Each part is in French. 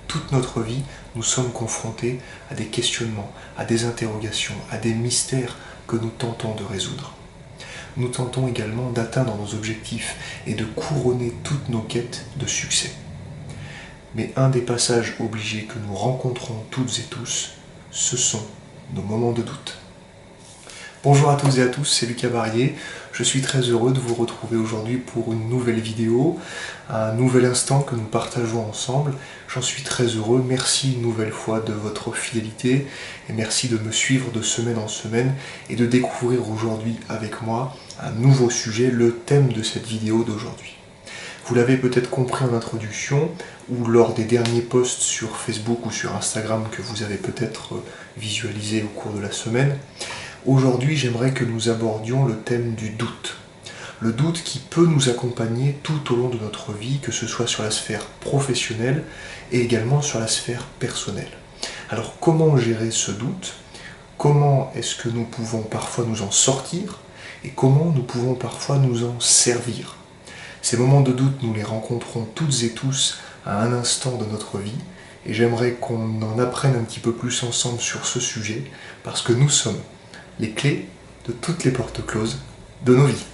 toute notre vie, nous sommes confrontés à des questionnements, à des interrogations, à des mystères que nous tentons de résoudre. Nous tentons également d'atteindre nos objectifs et de couronner toutes nos quêtes de succès. Mais un des passages obligés que nous rencontrons toutes et tous, ce sont nos moments de doute. Bonjour à toutes et à tous, c'est Lucas Barrier. Je suis très heureux de vous retrouver aujourd'hui pour une nouvelle vidéo, un nouvel instant que nous partageons ensemble. J'en suis très heureux. Merci une nouvelle fois de votre fidélité et merci de me suivre de semaine en semaine et de découvrir aujourd'hui avec moi un nouveau sujet, le thème de cette vidéo d'aujourd'hui. Vous l'avez peut-être compris en introduction ou lors des derniers posts sur Facebook ou sur Instagram que vous avez peut-être visualisé au cours de la semaine. Aujourd'hui, j'aimerais que nous abordions le thème du doute. Le doute qui peut nous accompagner tout au long de notre vie, que ce soit sur la sphère professionnelle et également sur la sphère personnelle. Alors, comment gérer ce doute? Comment est-ce que nous pouvons parfois nous en sortir? Et comment nous pouvons parfois nous en servir? Ces moments de doute, nous les rencontrons toutes et tous à un instant de notre vie. Et j'aimerais qu'on en apprenne un petit peu plus ensemble sur ce sujet, parce que nous sommes les clés de toutes les portes closes de nos vies.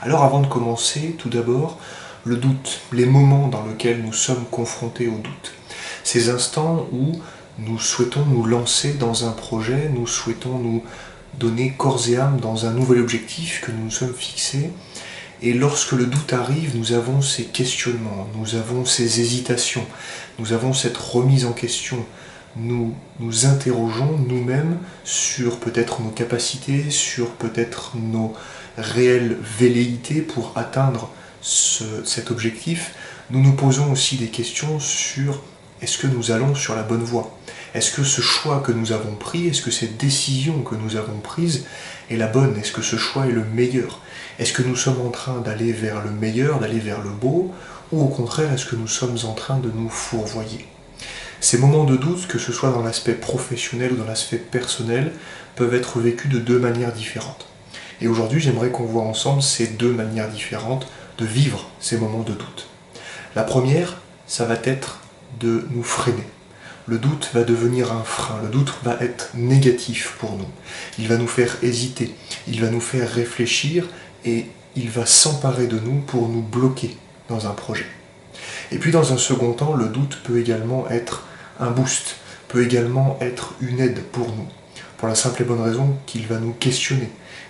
Alors avant de commencer, tout d'abord, le doute, les moments dans lesquels nous sommes confrontés au doute. Ces instants où nous souhaitons nous lancer dans un projet, nous souhaitons nous donner corps et âme dans un nouvel objectif que nous nous sommes fixés. Et lorsque le doute arrive, nous avons ces questionnements, nous avons ces hésitations, nous avons cette remise en question. Nous nous interrogeons nous-mêmes sur peut-être nos capacités, sur peut-être nos réelles velléités pour atteindre cet objectif. Nous nous posons aussi des questions sur est-ce que nous allons sur la bonne voie? Est-ce que ce choix que nous avons pris, est-ce que cette décision que nous avons prise est la bonne? Est-ce que ce choix est le meilleur? Est-ce que nous sommes en train d'aller vers le meilleur, d'aller vers le beau? Ou au contraire, est-ce que nous sommes en train de nous fourvoyer? Ces moments de doute, que ce soit dans l'aspect professionnel ou dans l'aspect personnel, peuvent être vécus de deux manières différentes. Et aujourd'hui, j'aimerais qu'on voit ensemble ces deux manières différentes de vivre ces moments de doute. La première, ça va être de nous freiner. Le doute va devenir un frein, le doute va être négatif pour nous. Il va nous faire hésiter, il va nous faire réfléchir et il va s'emparer de nous pour nous bloquer dans un projet. Et puis dans un second temps, le doute peut également être un boost, peut également être une aide pour nous, pour la simple et bonne raison qu'il va nous questionner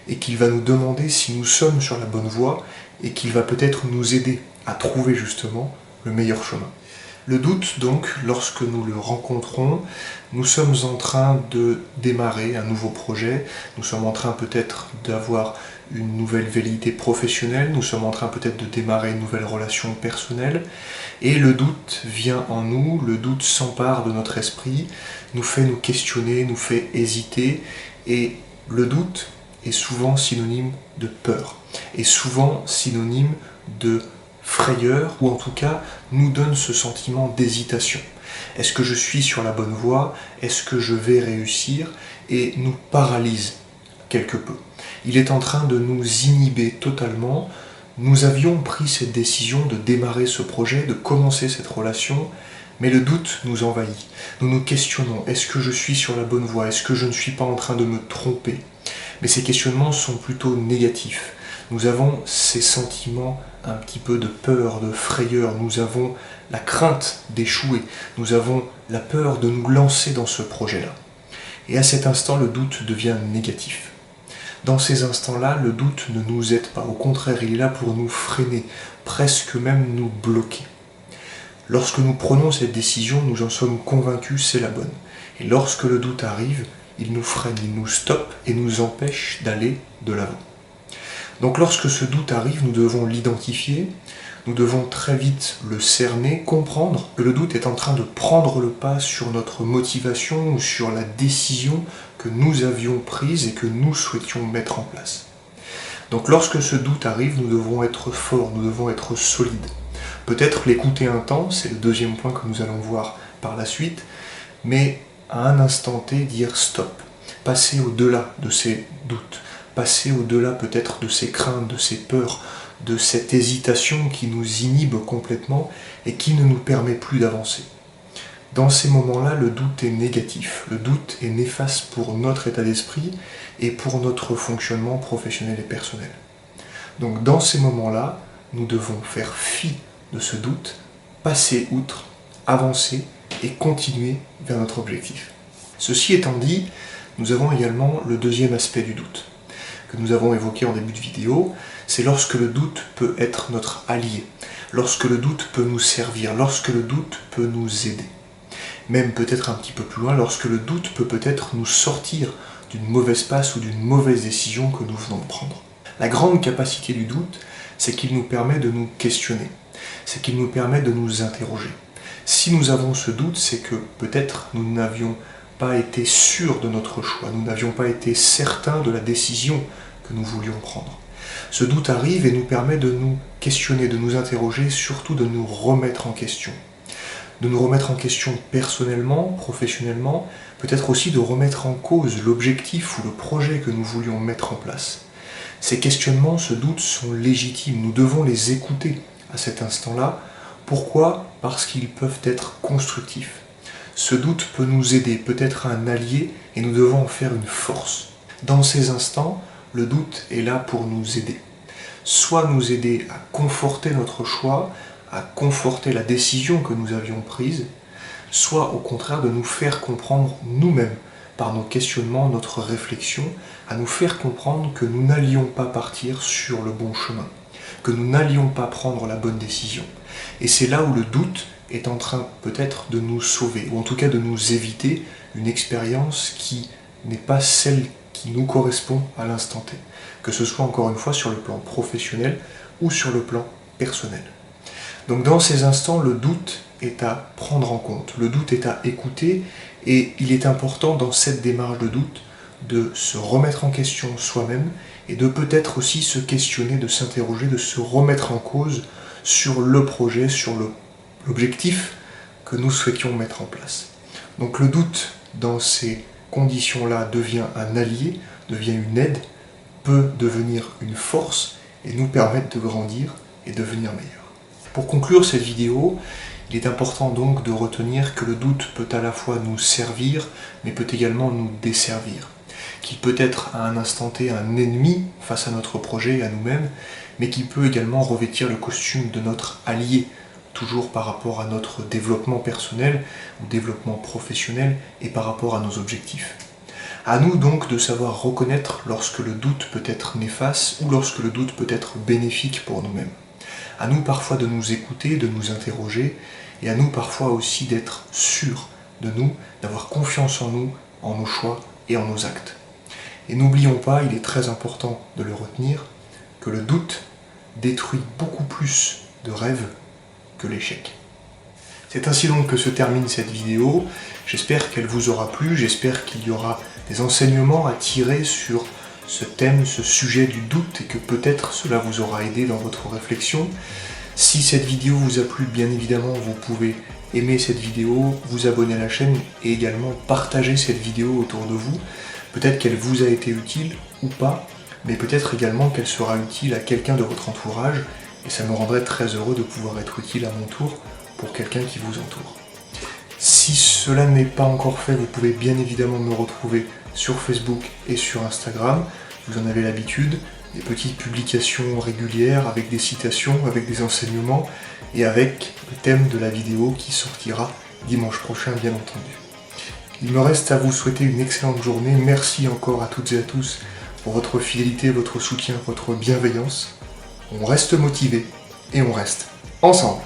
et qu'il va nous demander si nous sommes sur la bonne voie et qu'il va peut-être nous aider à trouver justement le meilleur chemin. Le doute donc, lorsque nous le rencontrons, nous sommes en train de démarrer un nouveau projet, nous sommes en train peut-être d'avoir une nouvelle velléité professionnelle, nous sommes en train peut-être de démarrer une nouvelle relation personnelle, et le doute vient en nous, le doute s'empare de notre esprit, nous fait nous questionner, nous fait hésiter, et le doute est souvent synonyme de peur, est souvent synonyme de frayeur, ou en tout cas nous donne ce sentiment d'hésitation. Est-ce que je suis sur la bonne voie? Est-ce que je vais réussir? Et nous paralyse quelque peu. Il est en train de nous inhiber totalement. Nous avions pris cette décision de démarrer ce projet, de commencer cette relation, mais le doute nous envahit. Nous nous questionnons, est-ce que je suis sur la bonne voie? Est-ce que je ne suis pas en train de me tromper? Mais ces questionnements sont plutôt négatifs. Nous avons ces sentiments un petit peu de peur, de frayeur, nous avons la crainte d'échouer, nous avons la peur de nous lancer dans ce projet-là. Et à cet instant, le doute devient négatif. Dans ces instants-là, le doute ne nous aide pas, au contraire, il est là pour nous freiner, presque même nous bloquer. Lorsque nous prenons cette décision, nous en sommes convaincus, c'est la bonne. Et lorsque le doute arrive, il nous freine, il nous stoppe et nous empêche d'aller de l'avant. Donc lorsque ce doute arrive, nous devons l'identifier, Nous devons très vite le cerner, comprendre que le doute est en train de prendre le pas sur notre motivation ou sur la décision que nous avions prise et que nous souhaitions mettre en place. Donc lorsque ce doute arrive, nous devons être forts, nous devons être solides. Peut-être l'écouter un temps, c'est le deuxième point que nous allons voir par la suite, mais à un instant T, dire stop, passer au-delà de ces doutes, passer au-delà peut-être de ces craintes, de ces peurs, de cette hésitation qui nous inhibe complètement et qui ne nous permet plus d'avancer. Dans ces moments-là, le doute est négatif, le doute est néfaste pour notre état d'esprit et pour notre fonctionnement professionnel et personnel. Donc dans ces moments-là, nous devons faire fi de ce doute, passer outre, avancer et continuer vers notre objectif. Ceci étant dit, nous avons également le deuxième aspect du doute, que nous avons évoqué en début de vidéo, c'est lorsque le doute peut être notre allié, lorsque le doute peut nous servir, lorsque le doute peut nous aider. Même peut-être un petit peu plus loin, lorsque le doute peut peut-être nous sortir d'une mauvaise passe ou d'une mauvaise décision que nous venons de prendre. La grande capacité du doute, c'est qu'il nous permet de nous questionner, c'est qu'il nous permet de nous interroger. Si nous avons ce doute, c'est que peut-être nous n'avions pas été sûrs de notre choix, nous n'avions pas été certains de la décision que nous voulions prendre. Ce doute arrive et nous permet de nous questionner, de nous interroger, surtout de nous remettre en question. De nous remettre en question personnellement, professionnellement, peut-être aussi de remettre en cause l'objectif ou le projet que nous voulions mettre en place. Ces questionnements, ce doute sont légitimes, nous devons les écouter à cet instant-là. Pourquoi ? Parce qu'ils peuvent être constructifs. Ce doute peut nous aider, peut être un allié, et nous devons en faire une force. Dans ces instants, le doute est là pour nous aider. Soit nous aider à conforter notre choix, à conforter la décision que nous avions prise, soit au contraire de nous faire comprendre nous-mêmes, par nos questionnements, notre réflexion, à nous faire comprendre que nous n'allions pas partir sur le bon chemin, que nous n'allions pas prendre la bonne décision. Et c'est là où le doute est en train peut-être de nous sauver, ou en tout cas de nous éviter une expérience qui n'est pas celle qui nous correspond à l'instant T, que ce soit encore une fois sur le plan professionnel ou sur le plan personnel. Donc dans ces instants, le doute est à prendre en compte, le doute est à écouter, et il est important dans cette démarche de doute de se remettre en question soi-même et de peut-être aussi se questionner, de s'interroger, de se remettre en cause sur le projet, sur l'objectif que nous souhaitions mettre en place. Donc le doute dans ces conditions-là devient un allié, devient une aide, peut devenir une force et nous permettre de grandir et devenir meilleur. Pour conclure cette vidéo, il est important donc de retenir que le doute peut à la fois nous servir, mais peut également nous desservir. Qu'il peut être à un instant T un ennemi face à notre projet et à nous-mêmes, mais qui peut également revêtir le costume de notre allié, toujours par rapport à notre développement personnel ou développement professionnel et par rapport à nos objectifs. À nous donc de savoir reconnaître lorsque le doute peut être néfaste ou lorsque le doute peut être bénéfique pour nous-mêmes. À nous parfois de nous écouter, de nous interroger, et à nous parfois aussi d'être sûrs de nous, d'avoir confiance en nous, en nos choix et en nos actes. Et n'oublions pas, il est très important de le retenir, que le doute détruit beaucoup plus de rêves que l'échec. C'est ainsi donc que se termine cette vidéo. J'espère qu'elle vous aura plu, j'espère qu'il y aura des enseignements à tirer sur ce thème, ce sujet du doute, et que peut-être cela vous aura aidé dans votre réflexion. Si cette vidéo vous a plu, bien évidemment, vous pouvez aimer cette vidéo, vous abonner à la chaîne et également partager cette vidéo autour de vous. Peut-être qu'elle vous a été utile ou pas, mais peut-être également qu'elle sera utile à quelqu'un de votre entourage, et ça me rendrait très heureux de pouvoir être utile à mon tour pour quelqu'un qui vous entoure. Si cela n'est pas encore fait, vous pouvez bien évidemment me retrouver sur Facebook et sur Instagram. Vous en avez l'habitude, des petites publications régulières avec des citations, avec des enseignements et avec le thème de la vidéo qui sortira dimanche prochain, bien entendu. Il me reste à vous souhaiter une excellente journée. Merci encore à toutes et à tous pour votre fidélité, votre soutien, votre bienveillance. On reste motivé et on reste ensemble.